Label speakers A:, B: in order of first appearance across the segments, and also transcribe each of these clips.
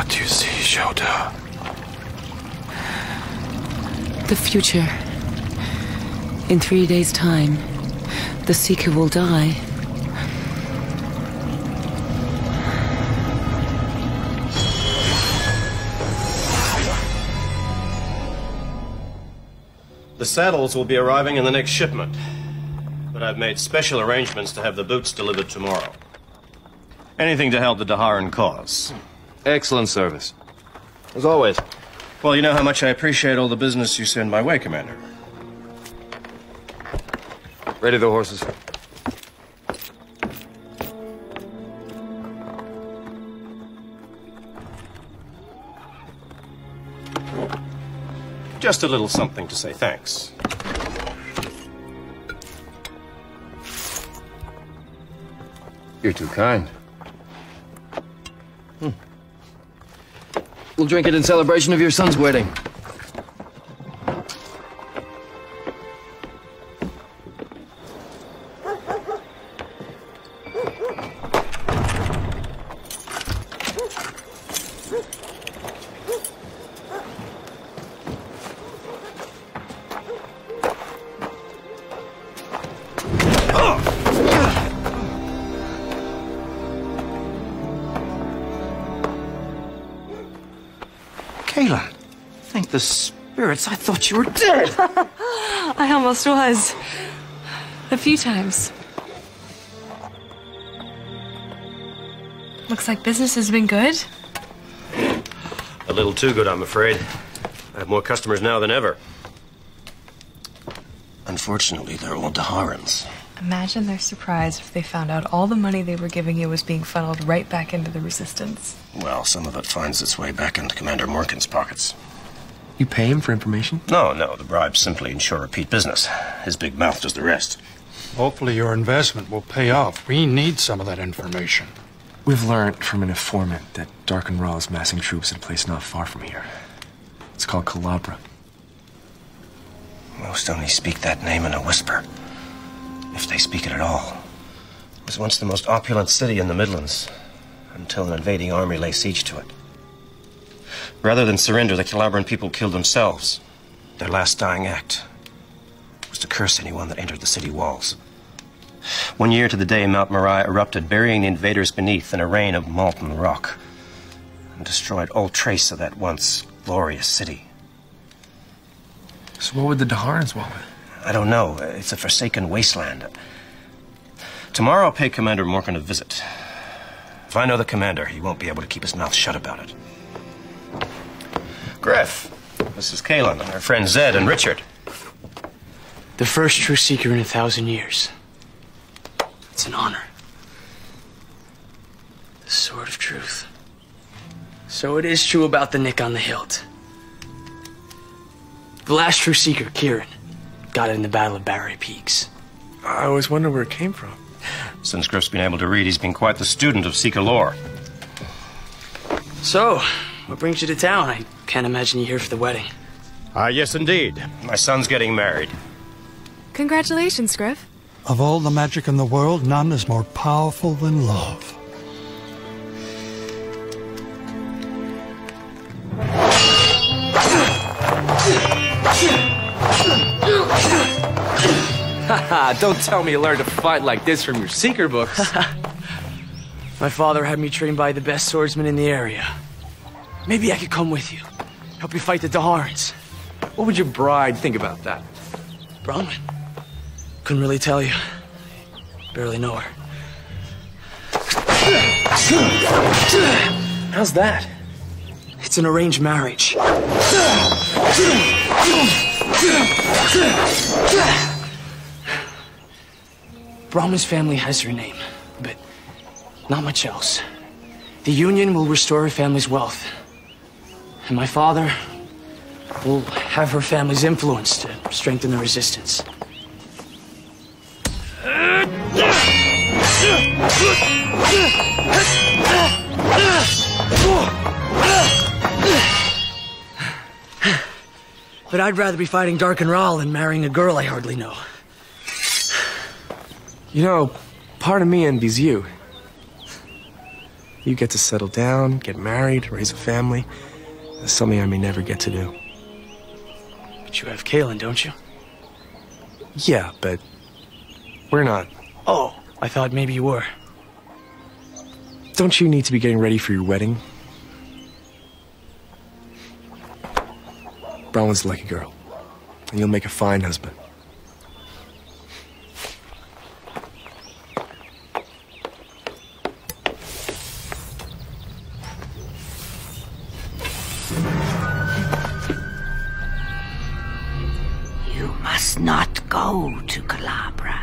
A: What you see, Shota?
B: The future. In 3 days' time, the Seeker will die.
C: The saddles will be arriving in the next shipment, but I've made special arrangements to have the boots delivered tomorrow. Anything to help the Daharan cause.
D: Excellent service. As always.
C: Well, you know how much I appreciate all the business you send my way, Commander.
D: Ready the horses.
C: Just a little something to say thanks.
D: You're too kind. We'll drink it in celebration of your son's wedding.
C: Kayla, thank the spirits, I thought you were dead.
E: I almost was. A few times. Looks like business has been good.
C: A little too good, I'm afraid. I have more customers now than ever. Unfortunately, they're all Daharans.
E: Imagine their surprise if they found out all the money they were giving you was being funneled right back into the Resistance.
C: Well, some of it finds its way back into Commander Morkin's pockets.
D: You pay him for information?
C: No, the bribes simply ensure repeat business. His big mouth does the rest.
A: Hopefully your investment will pay off. We need some of that information.
F: We've learned from an informant that Darken Ra is massing troops at a place not far from here. It's called Calabra.
C: Most only speak that name in a whisper. If they speak it at all. It was once the most opulent city in the Midlands, until an invading army lay siege to it. Rather than surrender, the Calabran people killed themselves. Their last dying act was to curse anyone that entered the city walls. 1 year to the day, Mount Moriah erupted, burying the invaders beneath in a rain of molten rock, and destroyed all trace of that once glorious city.
F: So what would the Daharans want with it?
C: I don't know. It's a forsaken wasteland. Tomorrow I'll pay Commander Morkin a visit. If I know the commander, he won't be able to keep his mouth shut about it. Griff, this is Kaylin, and our friends Zed and Richard.
G: The first true Seeker in 1,000 years. It's an honor. The Sword of Truth. So it is true about the nick on the hilt. The last true Seeker, Kieran, got it in the Battle of Barry Peaks.
F: I always wondered where it came from.
C: Since Griff's been able to read, he's been quite the student of Seeker lore.
G: So, what brings you to town? I can't imagine you're here for the wedding.
C: Yes, indeed. My son's getting married.
E: Congratulations, Griff.
H: Of all the magic in the world, none is more powerful than love.
D: Haha, don't tell me you learned to fight like this from your Seeker books.
G: My father had me trained by the best swordsman in the area. Maybe I could come with you. Help you fight the Daharans.
D: What would your bride think about that?
G: Bronwyn? Couldn't really tell you. Barely know her.
D: How's that?
G: It's an arranged marriage. Brahma's family has her name, but not much else. The union will restore her family's wealth. And my father will have her family's influence to strengthen the resistance. But I'd rather be fighting Darken Ra than marrying a girl I hardly know.
F: You know, part of me envies you. You get to settle down, get married, raise a family. That's something I may never get to do.
G: But you have Kaylin, don't you?
F: Yeah, but we're not.
G: Oh, I thought maybe you were.
F: Don't you need to be getting ready for your wedding? Bronwyn's a lucky girl, and you'll make a fine husband.
I: You must not go to Calabra.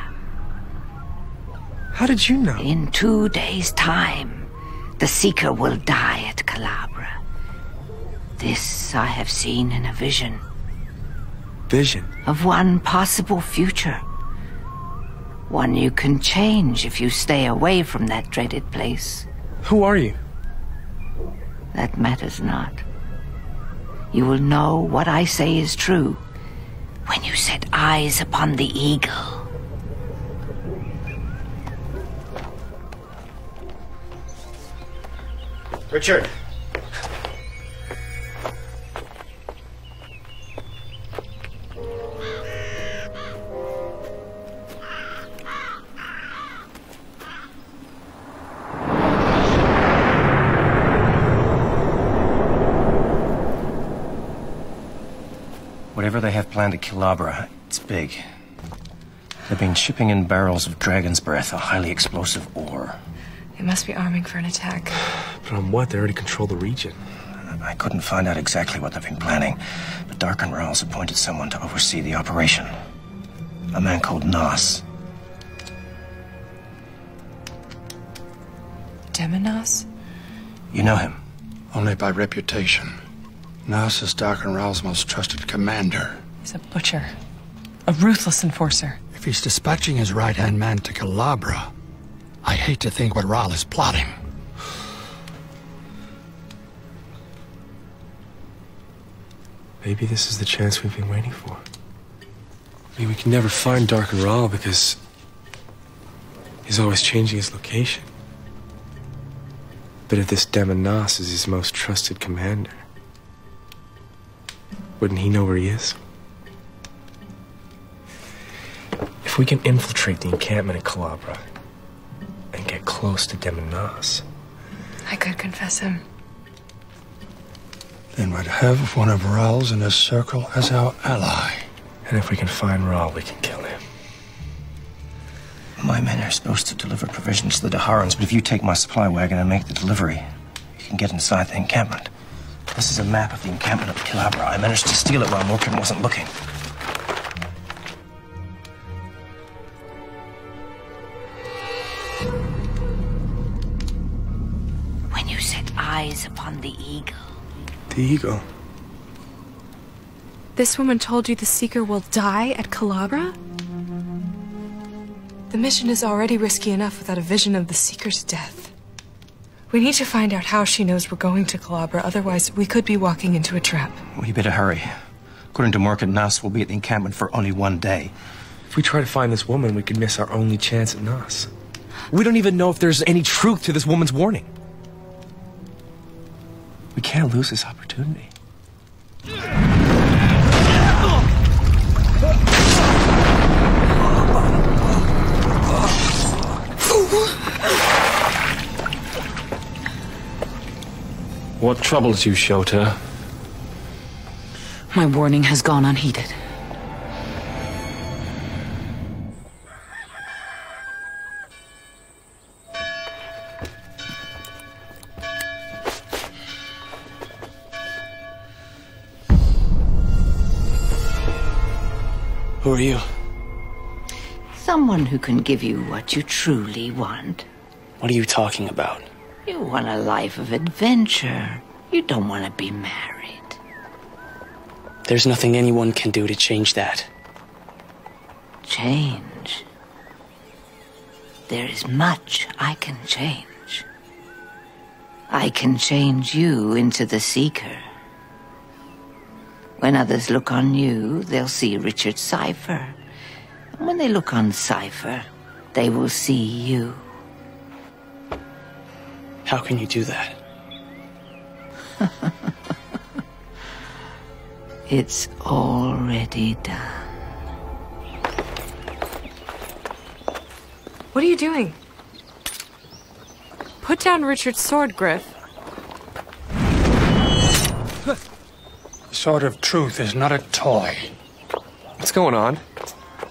F: How did you know?
I: In 2 days' time, the Seeker will die at Calabra. This I have seen in a vision.
F: Vision?
I: Of one possible future. One you can change if you stay away from that dreaded place.
F: Who are you?
I: That matters not. You will know what I say is true when you set eyes upon the eagle.
C: Richard! Whatever they have planned at Calabra, it's big. They've been shipping in barrels of dragon's breath, a highly explosive ore.
E: They must be arming for an attack.
F: But on what? They already control the region.
C: I couldn't find out exactly what they've been planning, but Darken Rowell's appointed someone to oversee the operation. A man called Nas.
E: Demonos?
C: You know him?
A: Only by reputation. Nas is Darken Rowell's most trusted commander.
E: He's a butcher. A ruthless enforcer.
A: If he's dispatching his right-hand man to Calabra, I hate to think what Rowell is plotting.
F: Maybe this is the chance we've been waiting for. I mean, we can never find Darken Rowell because he's always changing his location. But if this Demon Nas is his most trusted commander, wouldn't he know where he is? If we can infiltrate the encampment at Calabra and get close to Demon Nas,
E: I could confess him.
A: Then we'd have one of Rowell's in his circle as our ally.
F: and if we can find Rowell, we can kill him.
C: My men are supposed to deliver provisions to the Daharans, but if you take my supply wagon and make the delivery, you can get inside the encampment. This is a map of the encampment at Calabra. I managed to steal it while Morgan wasn't looking.
I: When you set eyes upon the eagle.
F: The eagle?
E: This woman told you the Seeker will die at Calabra? The mission is already risky enough without a vision of the Seeker's death. We need to find out how she knows we're going to Calabra, otherwise we could be walking into a trap.
C: We better hurry. According to Morgan, Nas will be at the encampment for only 1 day.
F: If we try to find this woman, we could miss our only chance at Nas. We don't even know if there's any truth to this woman's warning. We can't lose this opportunity.
G: What troubles you, Shota?
B: My warning has gone unheeded.
G: Who are you?
I: Someone who can give you what you truly want.
G: What are you talking about?
I: You want a life of adventure. You don't want to be married.
G: There's nothing anyone can do to change that.
I: Change? There is much I can change. I can change you into the Seeker. When others look on you, they'll see Richard Cypher. And when they look on Cypher, they will see you.
G: How can you do that?
I: It's already done.
E: What are you doing? Put down Richard's sword, Griff.
H: The sword of truth is not a toy.
F: What's going on?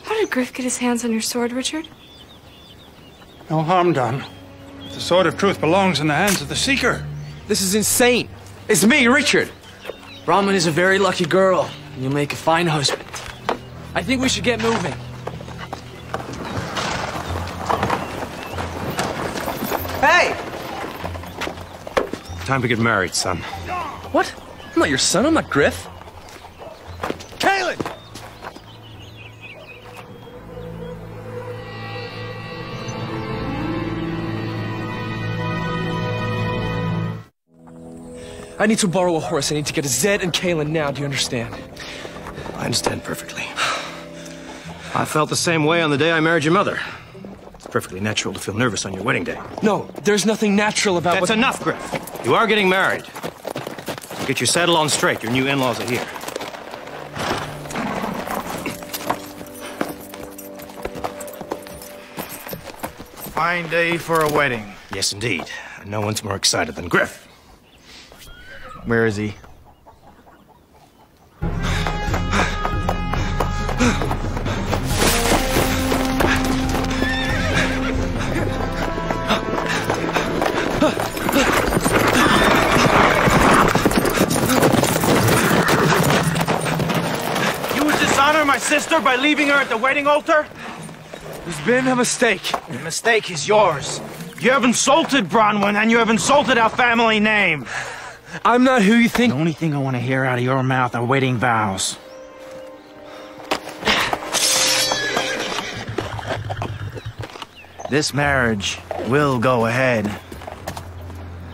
E: How did Griff get his hands on your sword, Richard?
H: No harm done. The sword of truth belongs in the hands of the Seeker.
D: This is insane. It's me, Richard.
G: Brahman is a very lucky girl, and you'll make a fine husband.
D: I think we should get moving. Hey!
C: Time to get married, son.
D: What? I'm not your son. I'm not Griff.
H: Kaelin!
D: I need to borrow a horse. I need to get to Zed and Kaelin now. Do you understand?
C: I understand perfectly. I felt the same way on the day I married your mother. It's perfectly natural to feel nervous on your wedding day.
D: No, there's nothing natural about
C: That's enough, Griff. You are getting married. Get your saddle on straight. Your new in-laws are here.
J: Fine day for a wedding.
C: Yes, indeed. And no one's more excited than Griff.
J: Where is he?
C: You would dishonor my sister by leaving her at the wedding altar?
D: There's been a mistake.
J: The mistake is yours. You have insulted Bronwyn, and you have insulted our family name.
D: I'm not who you think.
J: The only thing I want to hear out of your mouth are wedding vows. This marriage will go ahead.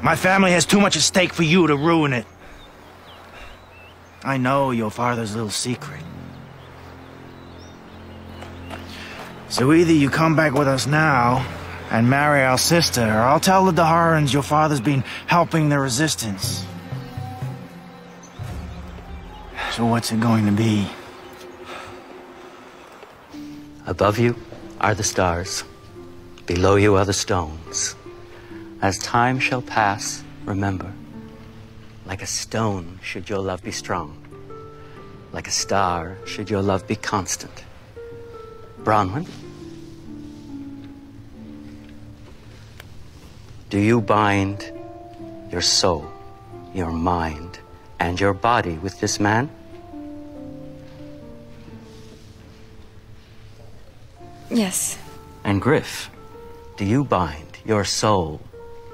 J: My family has too much at stake for you to ruin it. I know your father's little secret. So either you come back with us now and marry our sister, or I'll tell the Daharans your father's been helping the resistance. So what's it going to be?
K: Above you are the stars. Below you are the stones. As time shall pass, remember, like a stone should your love be strong. Like a star should your love be constant. Bronwyn, do you bind your soul, your mind, and your body with this man?
E: Yes.
K: And Griff, do you bind your soul,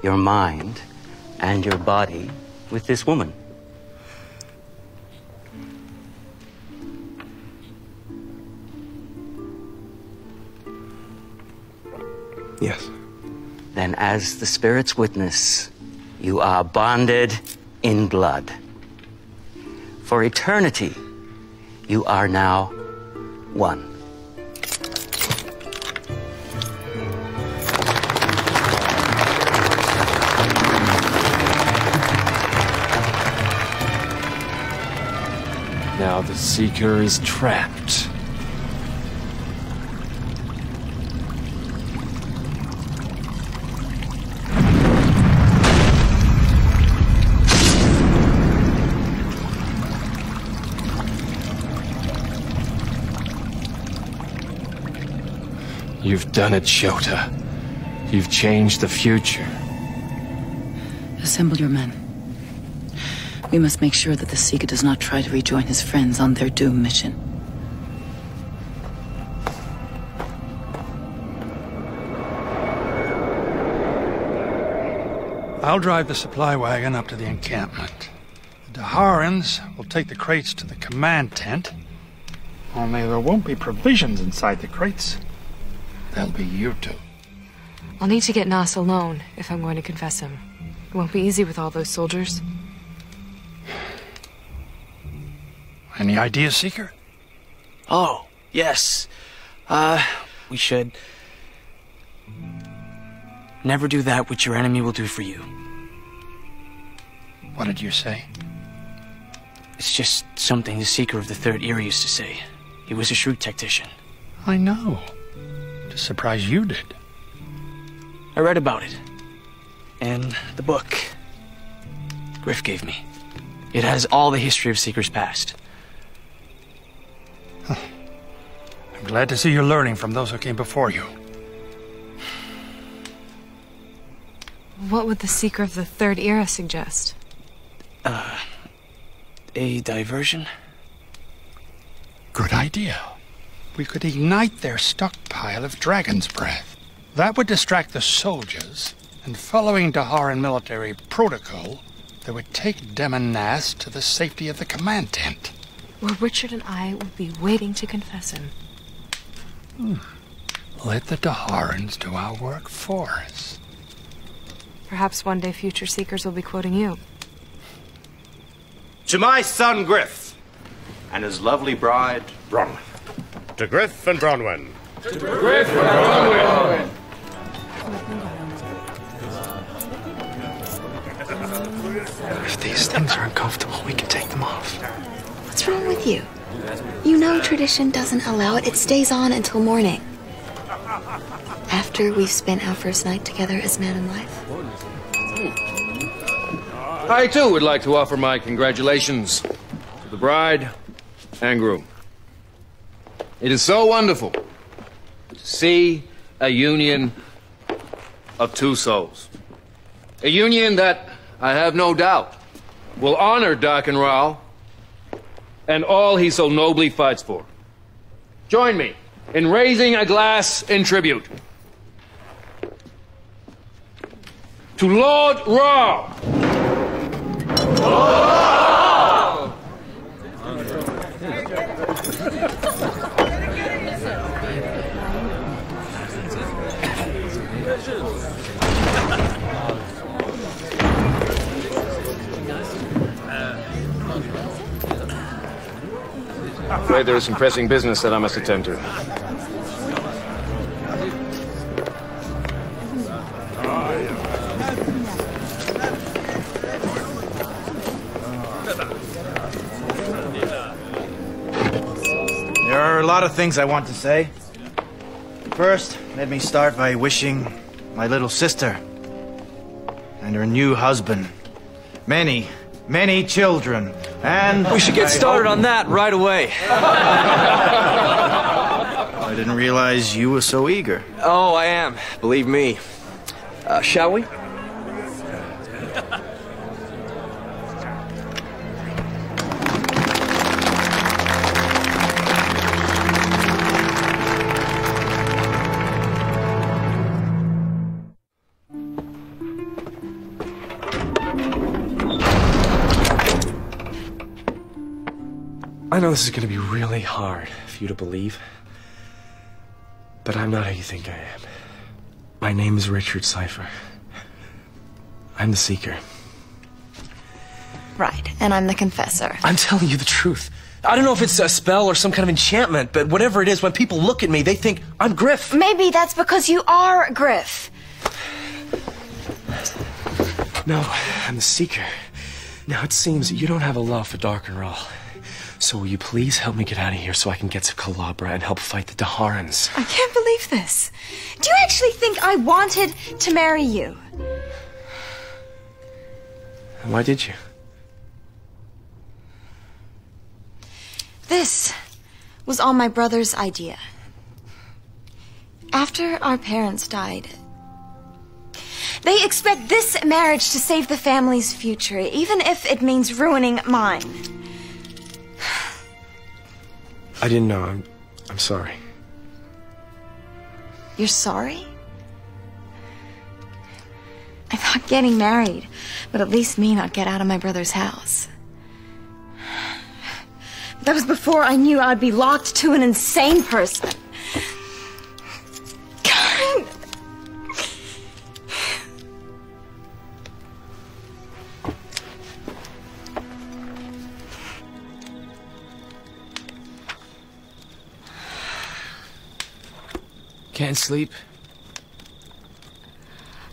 K: your mind, and your body with this woman?
F: Yes.
K: Then as the Spirit's witness, you are bonded in blood. For eternity, you are now one.
F: Now the Seeker is trapped. You've done it, Shota. You've changed the future.
B: Assemble your men. We must make sure that the Seeker does not try to rejoin his friends on their doom mission.
H: I'll drive the supply wagon up to the encampment. The Daharans will take the crates to the command tent. Only there won't be provisions inside the crates. There'll be you two.
E: I'll need to get Nas alone if I'm going to confess him. It won't be easy with all those soldiers.
H: Any ideas, Seeker?
G: Oh, yes. We should... Never do that which your enemy will do for you.
H: What did you say?
G: It's just something the Seeker of the Third Era used to say. He was a shrewd tactician.
H: I know. Just surprised you did.
G: I read about it. In the book Griff gave me. It has all the history of Seeker's past.
H: I'm glad to see you're learning from those who came before you.
E: What would the Seeker of the Third Era suggest?
G: A diversion?
H: Good idea. We could ignite their stockpile of dragon's breath. That would distract the soldiers, and following Daharan military protocol, they would take Demon Nass to the safety of the command tent.
E: Where Richard and I would be waiting to confess him.
H: Let the Daharans do our work for us.
E: Perhaps one day future Seekers will be quoting you.
C: To my son Griff, and his lovely bride, Bronwyn.
L: To Griff and Bronwyn.
D: To Griff and Bronwyn.
F: If these things are uncomfortable, we can take them off.
M: What's wrong with you? You know tradition doesn't allow it. It stays on until morning. After we've spent our first night together as man and wife.
D: I, too, would like to offer my congratulations to the bride and groom. It is so wonderful to see a union of two souls. A union that, I have no doubt, will honor Darkenral and all he so nobly fights for. Join me in raising a glass in tribute to Lord Ra. Afraid there is some pressing business that I must attend to.
J: There are a lot of things I want to say. First, let me start by wishing my little sister and her new husband many, many children, and...
G: We should get started on that right away.
J: I didn't realize you were so eager.
G: Oh, I am. Believe me. Shall we?
F: I know this is going to be really hard for you to believe, but I'm not who you think I am. My name is Richard Cipher. I'm the Seeker.
M: Right, and I'm the Confessor.
G: I'm telling you the truth. I don't know if it's a spell or some kind of enchantment, but whatever it is, when people look at me, they think I'm Griff.
M: Maybe that's because you are Griff.
F: No, I'm the Seeker. Now, it seems you don't have a love for Darkenral. So will you please help me get out of here so I can get to Calabra and help fight the Daharans?
M: I can't believe this. Do you actually think I wanted to marry you?
F: Why did you?
M: This was all my brother's idea. After our parents died, they expect this marriage to save the family's future, even if it means ruining mine.
F: I didn't know. I'm sorry.
M: You're sorry? I thought getting married would at least mean I'd get out of my brother's house. That was before I knew I'd be locked to an insane person. God.
G: Can't sleep?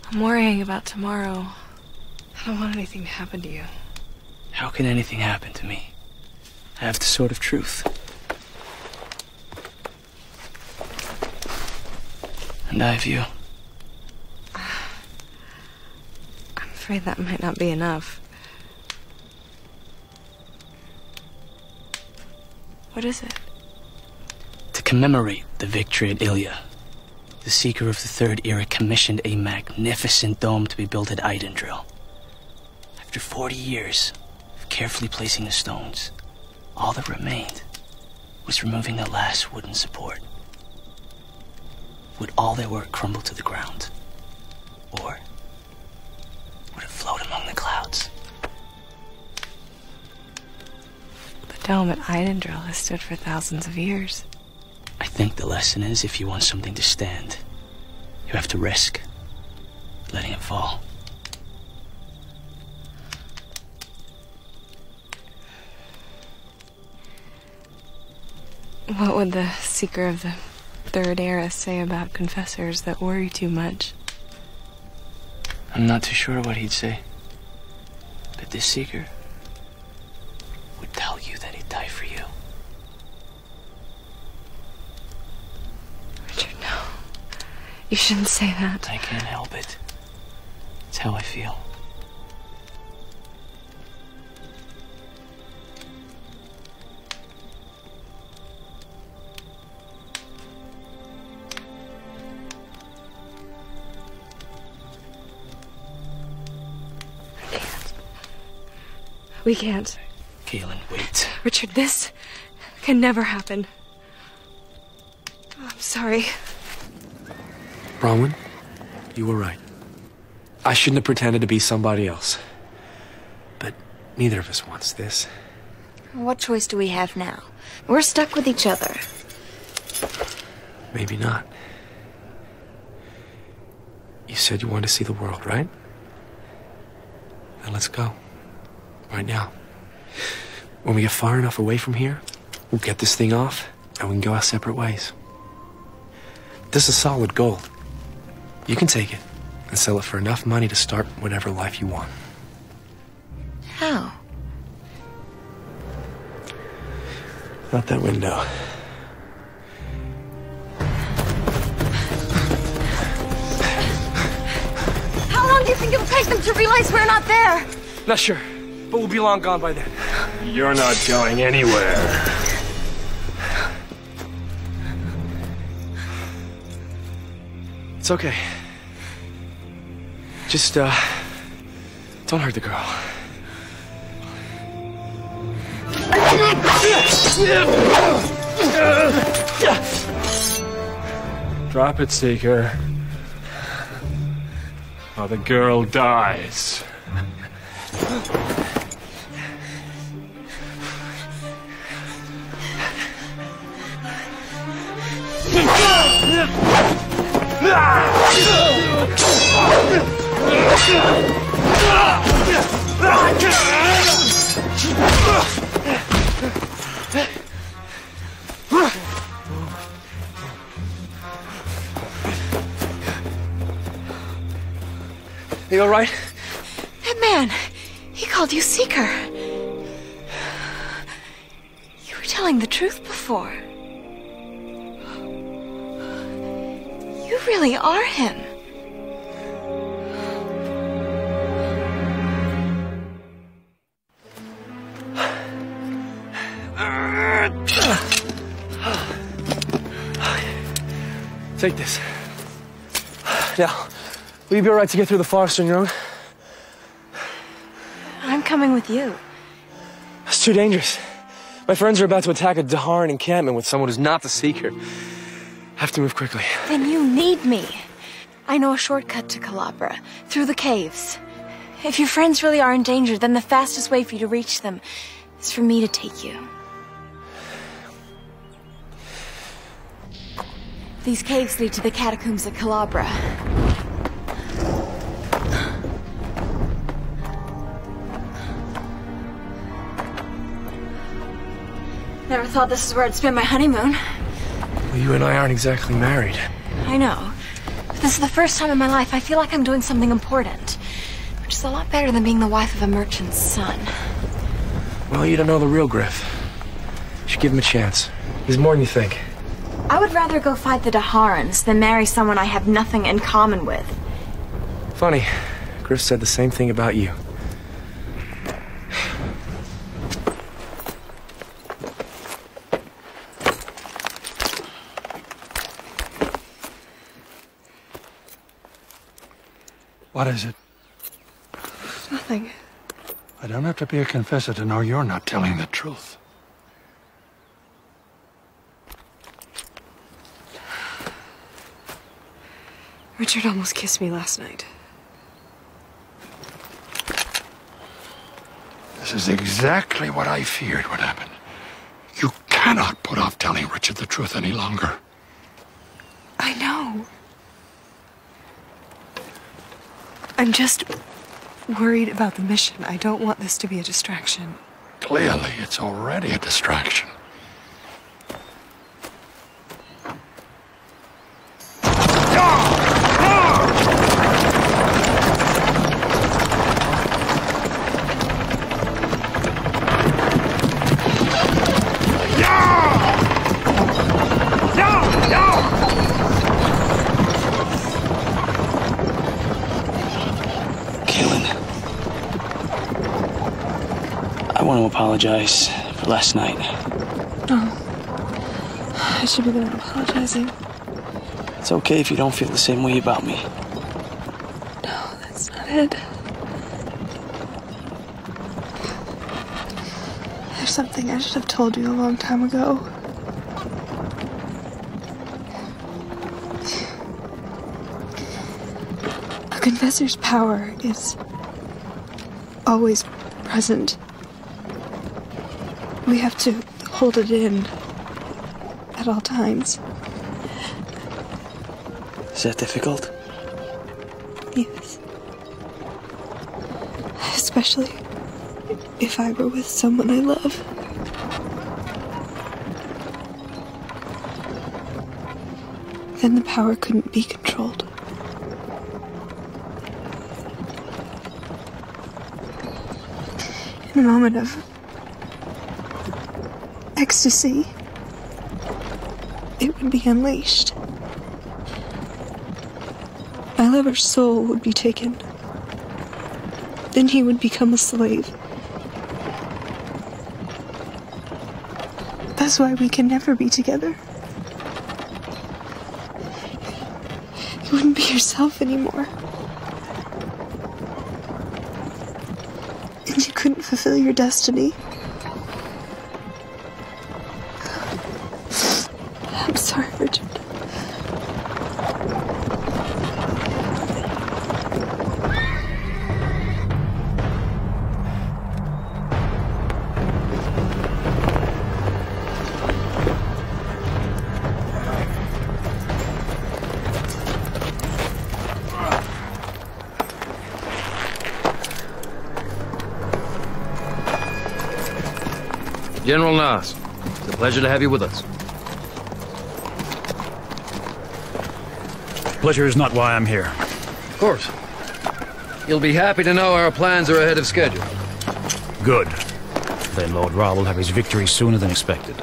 E: I'm worrying about tomorrow. I don't want anything to happen to you.
G: How can anything happen to me? I have the sword of truth. And I have you.
E: I'm afraid that might not be enough. What is it?
G: To commemorate the victory at Ilya, the Seeker of the Third Era commissioned a magnificent dome to be built at Eidendrill. After 40 years of carefully placing the stones, all that remained was removing the last wooden support. Would all their work crumble to the ground? Or would it float among the clouds?
E: The dome at Eidendrill has stood for thousands of years.
G: I think the lesson is, if you want something to stand, you have to risk letting it fall.
E: What would the Seeker of the Third Era say about confessors that worry too much?
G: I'm not too sure what he'd say. But this Seeker would tell you that he'd die for you.
E: Richard, no. You shouldn't say that.
G: I can't help it. It's how I feel.
E: We can't.
G: Galen, wait.
E: Richard, this can never happen. I'm sorry.
F: Bronwyn, you were right. I shouldn't have pretended to be somebody else. But neither of us wants this.
M: What choice do we have now? We're stuck with each other.
F: Maybe not. You said you wanted to see the world, right? Then let's go. Right now. When we get far enough away from here, we'll get this thing off, and we can go our separate ways. This is solid gold. You can take it and sell it for enough money to start whatever life you want.
M: How?
F: Out that window.
M: How long do you think it'll take them to realize we're not there?
F: Not sure, but we'll be long gone by then.
L: You're not going anywhere.
F: It's okay. Just, don't hurt the girl.
L: Drop it, Seeker. Or the girl dies.
F: You all right?
M: That man, he called you Seeker. You were telling the truth before. You really are him.
F: Take this. Now, will you be all right to get through the forest on your own?
M: I'm coming with you.
F: It's too dangerous. My friends are about to attack a Daharan encampment with someone who's not the Seeker. Have to move quickly.
M: Then you need me. I know a shortcut to Calabra, through the caves. If your friends really are in danger, then the fastest way for you to reach them is for me to take you. These caves lead to the catacombs at Calabra. Never thought this is where I'd spend my honeymoon.
F: Well, you and I aren't exactly married.
M: I know. This is the first time in my life I feel like I'm doing something important. Which is a lot better than being the wife of a merchant's son.
F: Well, you don't know the real Griff. You should give him a chance. He's more than you think.
M: I would rather go fight the Daharans than marry someone I have nothing in common with.
F: Funny, Griff said the same thing about you.
H: What is it?
E: Nothing.
H: I don't have to be a confessor to know you're not telling the truth.
E: Richard almost kissed me last night.
H: This is exactly what I feared would happen. You cannot put off telling Richard the truth any longer.
E: I know. I'm just worried about the mission. I don't want this to be a distraction.
H: Clearly, it's already a distraction.
G: I want to apologize for last night.
E: Oh. I should be the one apologizing.
G: It's okay if you don't feel the same way about me.
E: No, that's not it. There's something I should have told you a long time ago. A confessor's power is always present. We have to hold it in at all times.
G: Is that difficult?
E: Yes. Especially if I were with someone I love. Then the power couldn't be controlled. In a moment of ecstasy, it would be unleashed. My lover's soul would be taken. Then he would become a slave. That's why we can never be together. You wouldn't be yourself anymore. And you couldn't fulfill your destiny. I'm sorry, Richard.
D: General Nas, it's a pleasure to have you with us.
N: Pleasure is not why I'm here.
D: Of course. You'll be happy to know our plans are ahead of schedule.
N: Good. Then Lord Ra will have his victory sooner than expected.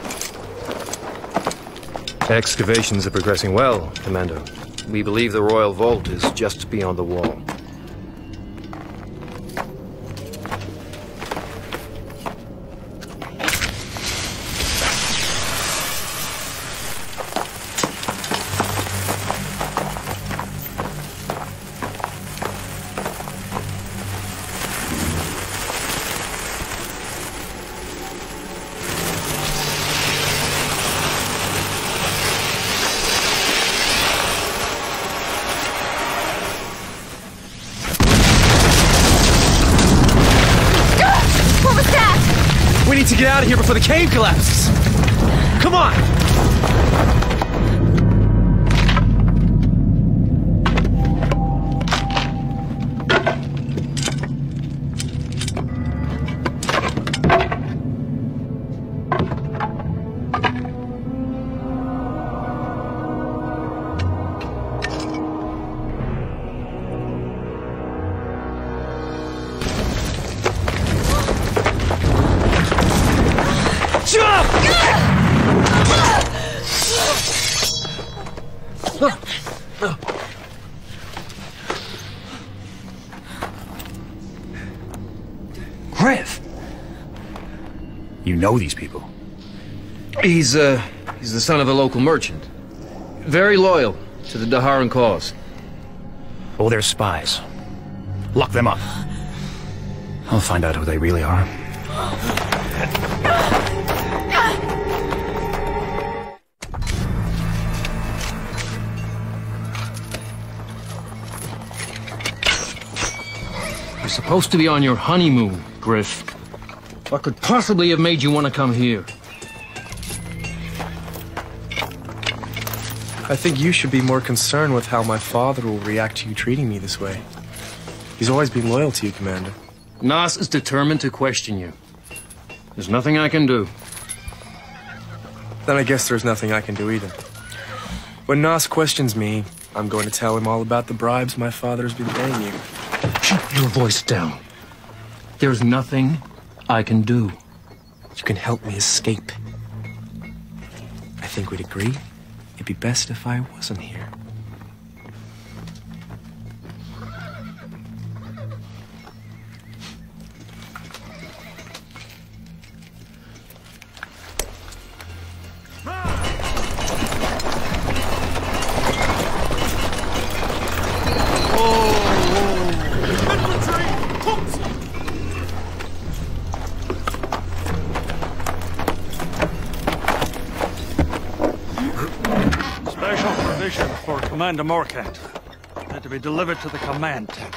D: Excavations are progressing well, Commander. We believe the Royal Vault is just beyond the wall.
F: We need to get out of here before the cave collapses. Come on!
N: Griff! You know these people?
D: He's the son of a local merchant. Very loyal to the Daharan cause.
N: Oh, they're spies. Lock them up. I'll find out who they really are.
D: You're supposed to be on your honeymoon, Griff. What could possibly have made you want to come here?
F: I think you should be more concerned with how my father will react to you treating me this way. He's always been loyal to you, Commander.
D: Nas is determined to question you. There's nothing I can do.
F: Then I guess there's nothing I can do either. When Nas questions me, I'm going to tell him all about the bribes my father's been paying you.
D: Keep your voice down. There's nothing I can do.
F: You can help me escape. I think we'd agree it'd be best if I wasn't here.
H: For Commander Morcat. They're to be delivered to the command tent.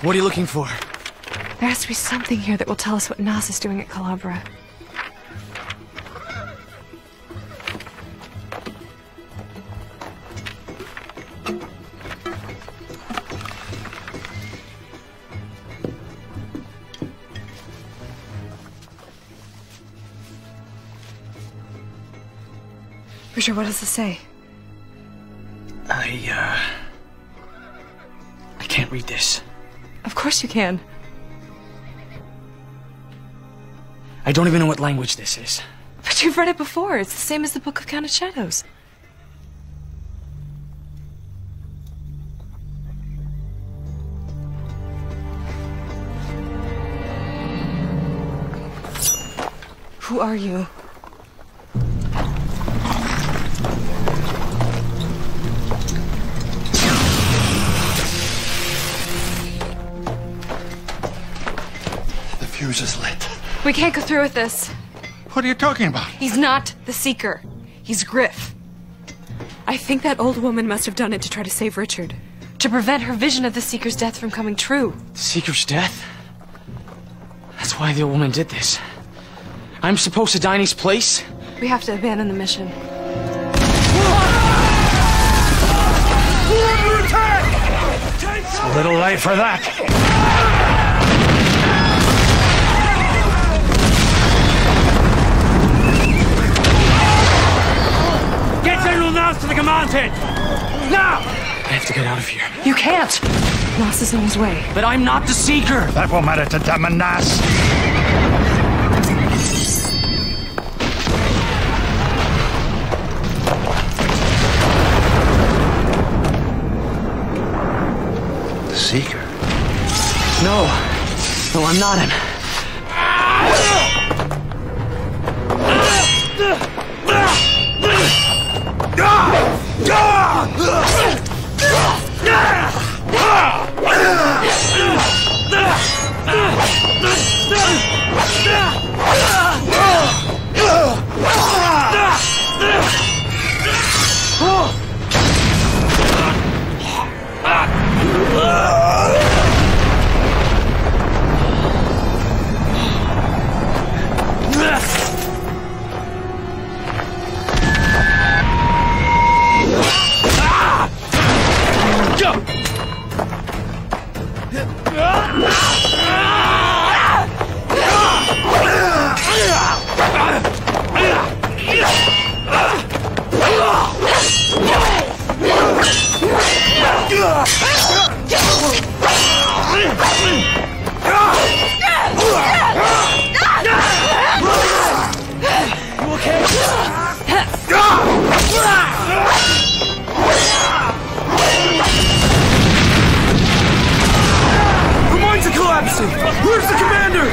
G: What are you looking for?
E: There has to be something here that will tell us what Nas is doing at Calabra. Richard, what does this say?
G: I can't read this.
E: Of course you can.
G: I don't even know what language this is.
E: But you've read it before. It's the same as the Book of Counted Shadows. Who are you?
A: Fuse is lit.
E: We can't go through with this.
H: What are you talking about?
E: He's not the Seeker. He's Griff. I think that old woman must have done it to try to save Richard. To prevent her vision of the Seeker's death from coming true.
G: The Seeker's death? That's why the old woman did this. I'm supposed to die in his place?
E: We have to abandon the mission.
H: It's a little late for that.
G: Get General Nas to the command tent! Now! I have to get out of here. You can't!
E: Nas is on his way.
G: But I'm not the Seeker!
H: That won't matter to them and Nas.
C: The Seeker?
G: No. No, I'm not him.
F: Where's the commander?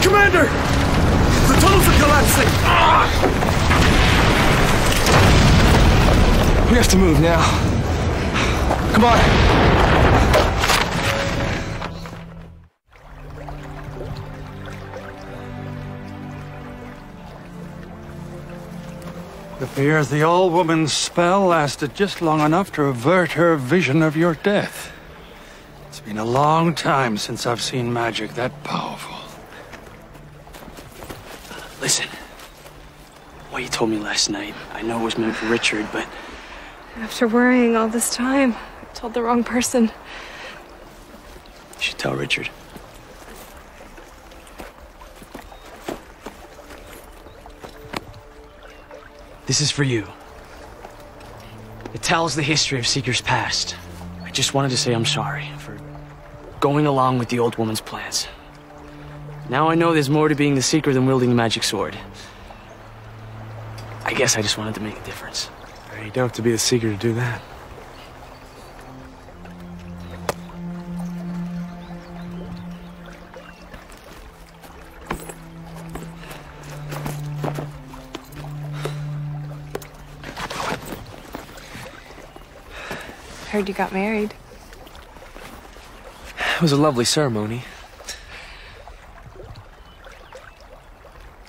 F: Commander! The tunnels are collapsing! We have to move now. Come on.
H: It appears the old woman's spell lasted just long enough to avert her vision of your death. It's been a long time since I've seen magic that powerful.
G: Listen. What you told me last night, I know it was meant for Richard, but...
E: After worrying all this time, I told the wrong person.
G: You should tell Richard. This is for you. It tells the history of Seeker's past. I just wanted to say I'm sorry for going along with the old woman's plans. Now I know there's more to being the Seeker than wielding a magic sword. I guess I just wanted to make a difference.
F: You don't have to be the Seeker to do that.
E: Heard you got married.
F: It was a lovely ceremony.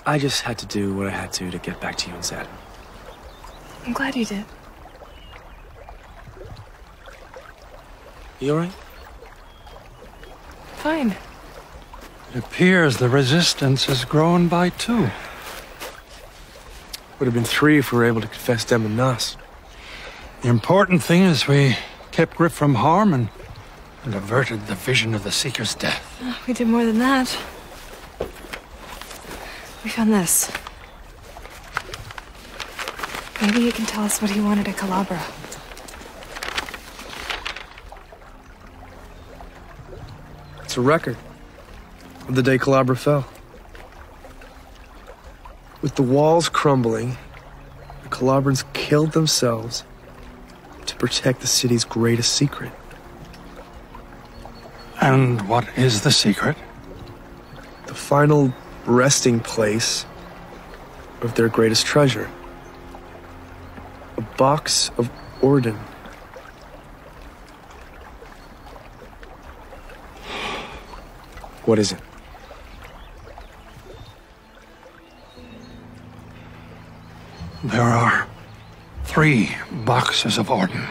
F: I just had to do what I had to get back to you and Zed.
E: I'm glad you did.
F: You alright?
E: Fine.
H: It appears the resistance has grown by 2.
F: Would have been 3 if we were able to confess them and us.
H: The important thing is we kept Griff from harm and averted the vision of the Seeker's death.
E: We did more than that. We found this. Maybe he can tell us what he wanted at Calabra.
F: It's a record of the day Calabra fell. With the walls crumbling, the Calabrans killed themselves to protect the city's greatest secret.
H: And what is the secret?
F: The final resting place of their greatest treasure. A box of Orden. What is it?
H: There are 3 boxes of Orden.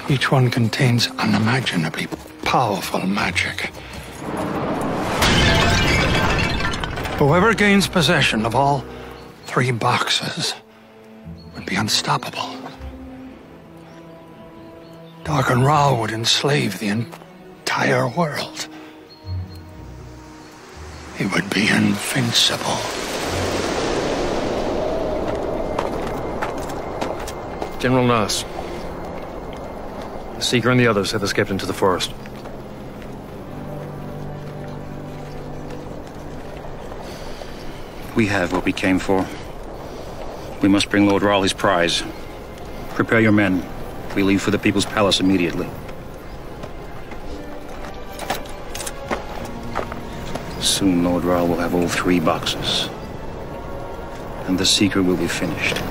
H: Each one contains unimaginably powerful magic. Whoever gains possession of all 3 boxes would be unstoppable. Darken Ra would enslave the entire world. He would be invincible.
D: General Nas. The Seeker and the others have escaped into the forest.
N: We have what we came for. We must bring Lord Raleigh's prize. Prepare your men. We leave for the People's Palace immediately. Soon Lord Raleigh will have all 3 boxes. And the Seeker will be finished.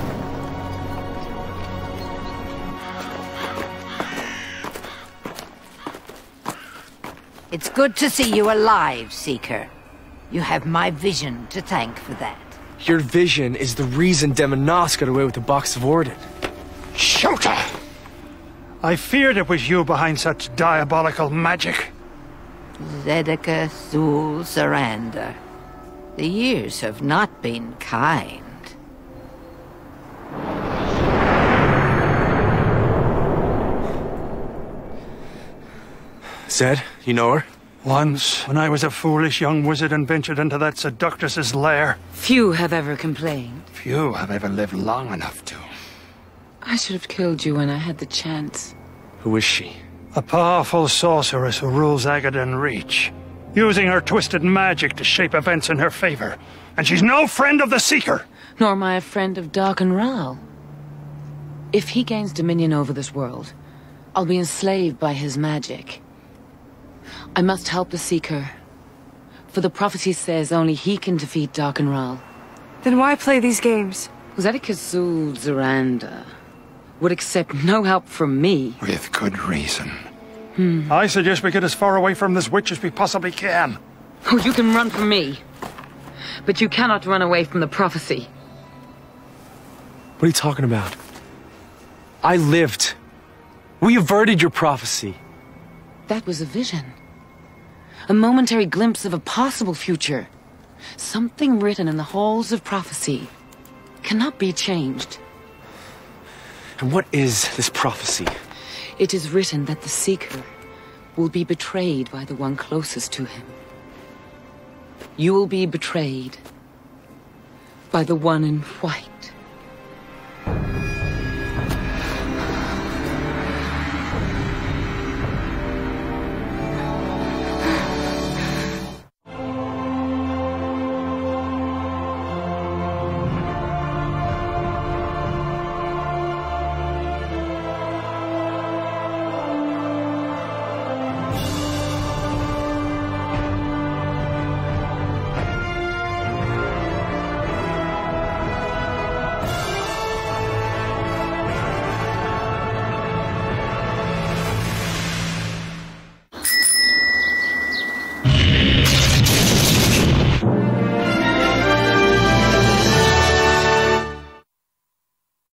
I: It's good to see you alive, Seeker. You have my vision to thank for that.
F: Your vision is the reason Dem Nas got away with the box of Orden.
H: Shoot her! I feared it was you behind such diabolical magic.
I: Zedeka Thul Saranda. The years have not been kind.
F: Zed, you know her?
H: Once, when I was a foolish young wizard and ventured into that seductress's lair.
B: Few have ever complained.
H: Few have ever lived long enough to.
B: I should have killed you when I had the chance.
F: Who is she?
H: A powerful sorceress who rules Agadan Reach. using her twisted magic to shape events in her favor. And she's no friend of the Seeker!
B: Nor am I a friend of Darkenral. If he gains dominion over this world, I'll be enslaved by his magic. I must help the Seeker. For the prophecy says only he can defeat Darkenral.
E: Then why play these games?
B: Zedekazul Zaranda would accept no help from me.
A: With good reason.
H: I suggest we get as far away from this witch as we possibly can.
B: Oh, you can run from me. But you cannot run away from the prophecy.
F: What are you talking about? I lived. We averted your prophecy.
B: That was a vision. A momentary glimpse of a possible future. Something written in the halls of prophecy cannot be changed.
F: And what is this prophecy?
B: It is written that the Seeker will be betrayed by the one closest to him. You will be betrayed by the one in white.